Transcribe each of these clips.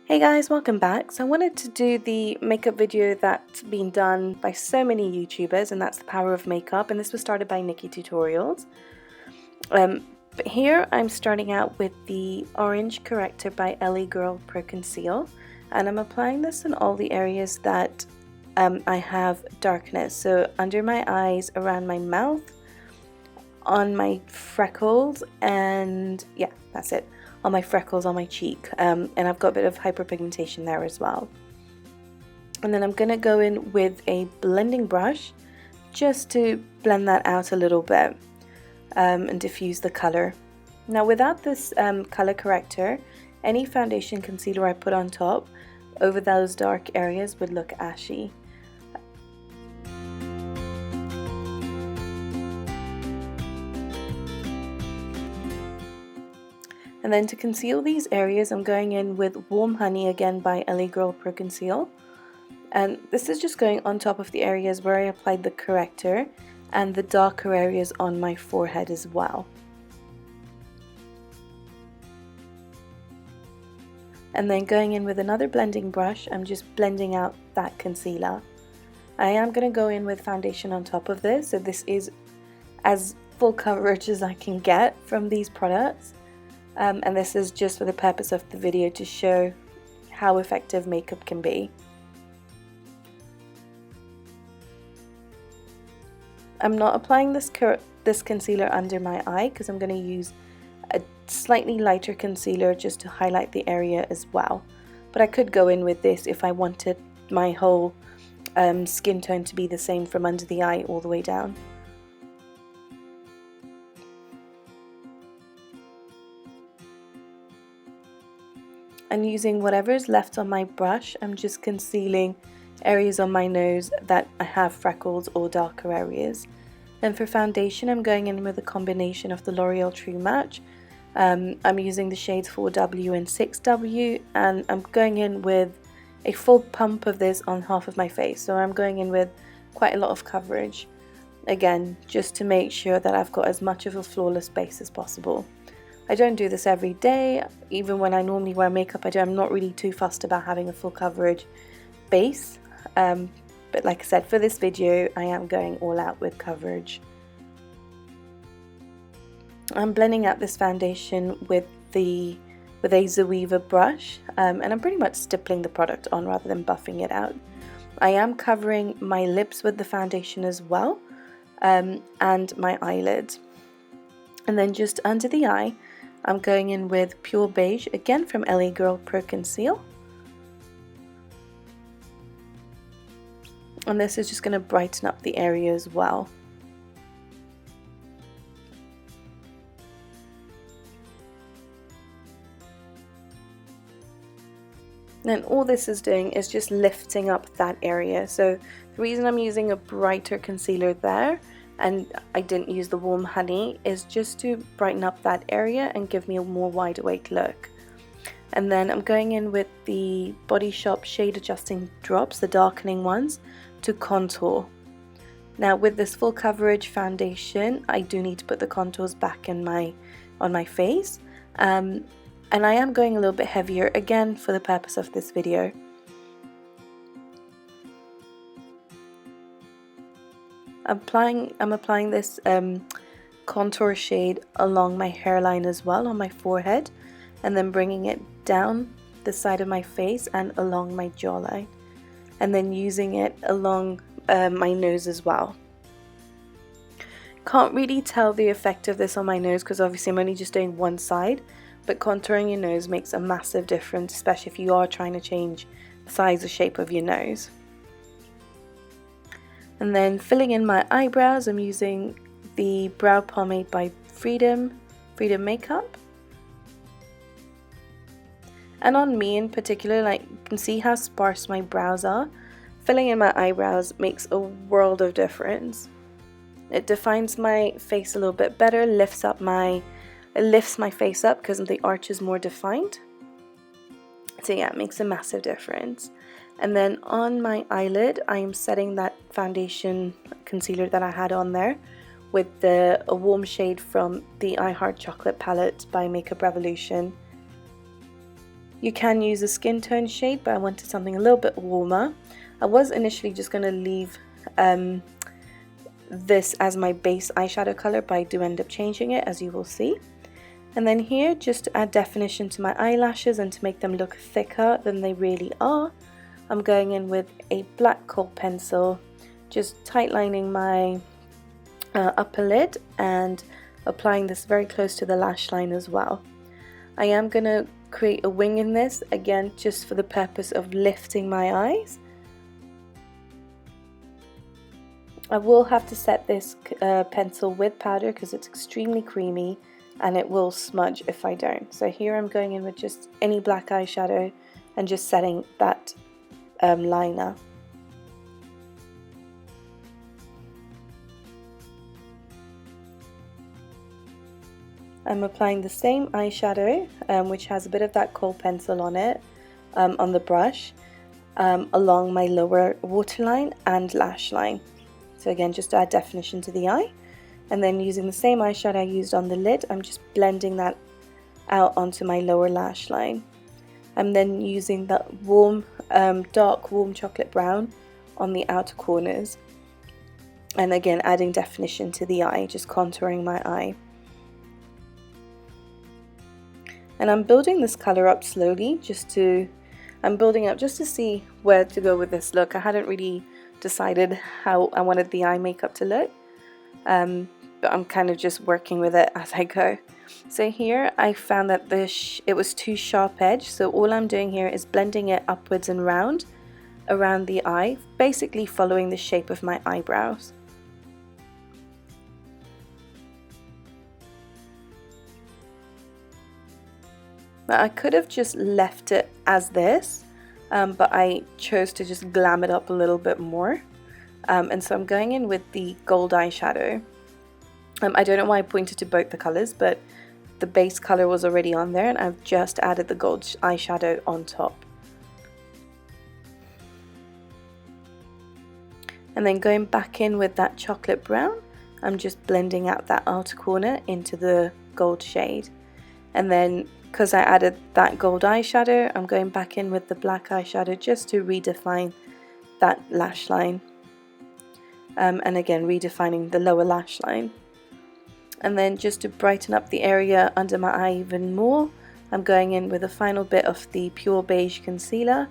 Hey guys, welcome back. So I wanted to do the makeup video that's been done by so many YouTubers, and that's the power of makeup, and this was started by Nikkie Tutorials. But here I'm starting out with the Orange Corrector by Girl Pro Conceal, and I'm applying this in all the areas that I have darkness. So under my eyes, around my mouth, on my freckles, and yeah, that's it. On my freckles on my cheek, and I've got a bit of hyperpigmentation there as well. And then I'm going to go in with a blending brush just to blend that out a little bit and diffuse the color. Now without this color corrector, any foundation concealer I put on top over those dark areas would look ashy. And then to conceal these areas, I'm going in with Warm Honey again by Girl Pro Conceal. And this is just going on top of the areas where I applied the corrector and the darker areas on my forehead as well. And then going in with another blending brush, I'm just blending out that concealer. I am going to go in with foundation on top of this, so this is as full coverage as I can get from these products. And this is just for the purpose of the video to show how effective makeup can be. I'm not applying this concealer under my eye because I'm going to use a slightly lighter concealer just to highlight the area as well. But I could go in with this if I wanted my whole skin tone to be the same from under the eye all the way down. And using whatever is left on my brush, I'm just concealing areas on my nose that I have freckles or darker areas. Then for foundation, I'm going in with a combination of the L'Oreal True Match. I'm using the shades 4W and 6W, and I'm going in with a full pump of this on half of my face. So I'm going in with quite a lot of coverage. Again, just to make sure that I've got as much of a flawless base as possible. I don't do this every day. Even when I normally wear makeup, I'm not really too fussed about having a full coverage base. But like I said, for this video, I am going all out with coverage. I'm blending out this foundation with a Zoeva brush, and I'm pretty much stippling the product on rather than buffing it out. I am covering my lips with the foundation as well, and my eyelids. And then just under the eye, I'm going in with Pure Beige, again from Girl Pro Conceal. And this is just going to brighten up the area as well. And all this is doing is just lifting up that area. So the reason I'm using a brighter concealer there, and I didn't use the Warm Honey, is just to brighten up that area and give me a more wide awake look. And then I'm going in with the Body Shop Shade Adjusting Drops, the darkening ones, to contour. Now with this full coverage foundation, I do need to put the contours back on my face. And I am going a little bit heavier, again for the purpose of this video. I'm applying this contour shade along my hairline as well, on my forehead, and then bringing it down the side of my face and along my jawline, and then using it along my nose as well. Can't really tell the effect of this on my nose because obviously I'm only just doing one side, but contouring your nose makes a massive difference, especially if you are trying to change the size or shape of your nose. And then filling in my eyebrows, I'm using the Brow Pomade by Freedom Makeup. And on me in particular, like you can see how sparse my brows are. Filling in my eyebrows makes a world of difference. It defines my face a little bit better, it lifts my face up because the arch is more defined. So yeah, it makes a massive difference. And then on my eyelid, I am setting that foundation concealer that I had on there with a warm shade from the I Heart Chocolate palette by Makeup Revolution. You can use a skin tone shade, but I wanted something a little bit warmer. I was initially just going to leave this as my base eyeshadow color, but I do end up changing it, as you will see. And then here, just to add definition to my eyelashes and to make them look thicker than they really are, I'm going in with a black Kohl pencil, just tightlining my upper lid and applying this very close to the lash line as well. I am going to create a wing in this, again just for the purpose of lifting my eyes. I will have to set this pencil with powder because it's extremely creamy and it will smudge if I don't. So here I'm going in with just any black eyeshadow and just setting that liner. I'm applying the same eyeshadow, which has a bit of that Kohl pencil on it, on the brush, along my lower waterline and lash line. So again, just to add definition to the eye. And then using the same eyeshadow I used on the lid, I'm just blending that out onto my lower lash line. I'm then using that warm, dark warm chocolate brown on the outer corners. And again, adding definition to the eye, just contouring my eye. And I'm building this color up slowly, I'm building up just to see where to go with this look. I hadn't really decided how I wanted the eye makeup to look, but I'm kind of just working with it as I go. So here I found that it was too sharp edge, so all I'm doing here is blending it upwards and round around the eye, basically following the shape of my eyebrows. Now I could have just left it as this, but I chose to just glam it up a little bit more. And so I'm going in with the gold eyeshadow. I don't know why I pointed to both the colors, but the base color was already on there and I've just added the gold eyeshadow on top. And then going back in with that chocolate brown, I'm just blending out that outer corner into the gold shade. And then because I added that gold eyeshadow, I'm going back in with the black eyeshadow just to redefine that lash line. And again, redefining the lower lash line. And then just to brighten up the area under my eye even more, I'm going in with a final bit of the pure beige concealer.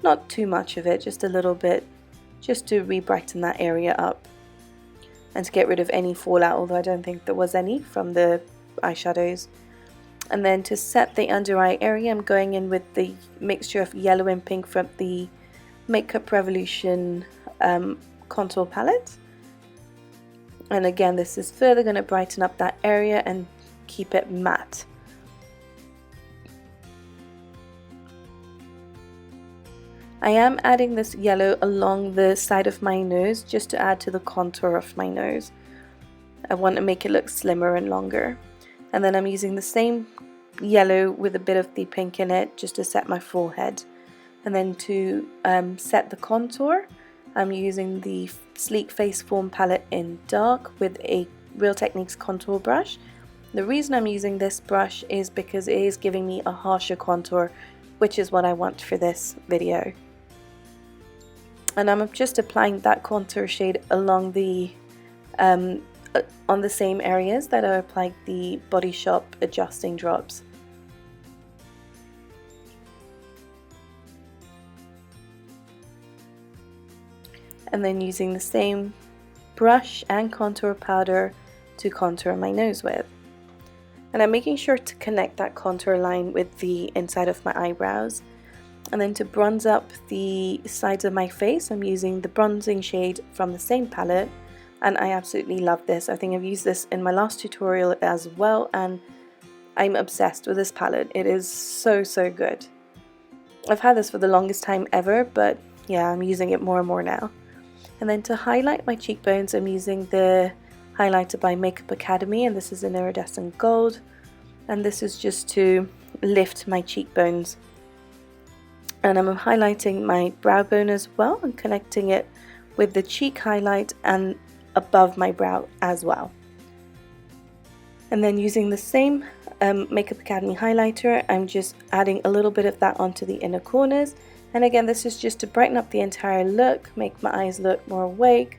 Not too much of it, just a little bit, just to re-brighten that area up. And to get rid of any fallout, although I don't think there was any from the eyeshadows. And then to set the under eye area, I'm going in with the mixture of yellow and pink from the Makeup Revolution contour palette. And again, this is further going to brighten up that area and keep it matte. I am adding this yellow along the side of my nose just to add to the contour of my nose. I want to make it look slimmer and longer. And then I'm using the same yellow with a bit of the pink in it just to set my forehead. And then to set the contour, I'm using the Sleek Face Form palette in dark with a Real Techniques contour brush. The reason I'm using this brush is because it is giving me a harsher contour, which is what I want for this video. And I'm just applying that contour shade along the on the same areas that I applied the Body Shop adjusting drops. And then using the same brush and contour powder to contour my nose with. And I'm making sure to connect that contour line with the inside of my eyebrows. And then to bronze up the sides of my face, I'm using the bronzing shade from the same palette. And I absolutely love this. I think I've used this in my last tutorial as well, and I'm obsessed with this palette. It is so good. I've had this for the longest time ever, but yeah, I'm using it more and more now. And then to highlight my cheekbones, I'm using the highlighter by Makeup Academy, and this is in Iridescent Gold. And this is just to lift my cheekbones. And I'm highlighting my brow bone as well and connecting it with the cheek highlight and above my brow as well. And then using the same Makeup Academy highlighter. I'm just adding a little bit of that onto the inner corners. And again, this is just to brighten up the entire look, make my eyes look more awake,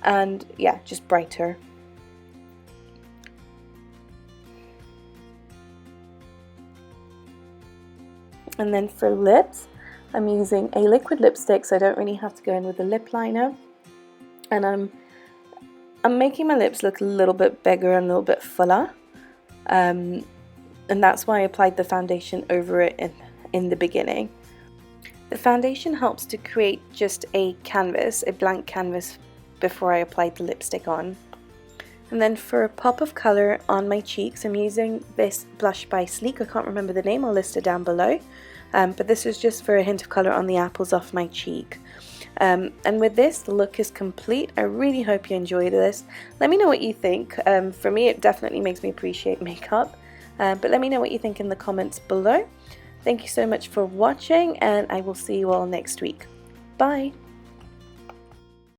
and yeah, just brighter. And then for lips, I'm using a liquid lipstick, so I don't really have to go in with a lip liner. And I'm making my lips look a little bit bigger and a little bit fuller. And that's why I applied the foundation over it in the beginning. The foundation helps to create just a canvas, a blank canvas, before I applied the lipstick on. And then for a pop of colour on my cheeks, I'm using this blush by Sleek. I can't remember the name, I'll list it down below. But this is just for a hint of colour on the apples off my cheek. And with this, the look is complete. I really hope you enjoyed this. Let me know what you think. For me, it definitely makes me appreciate makeup. But let me know what you think in the comments below. Thank you so much for watching, and I will see you all next week. Bye!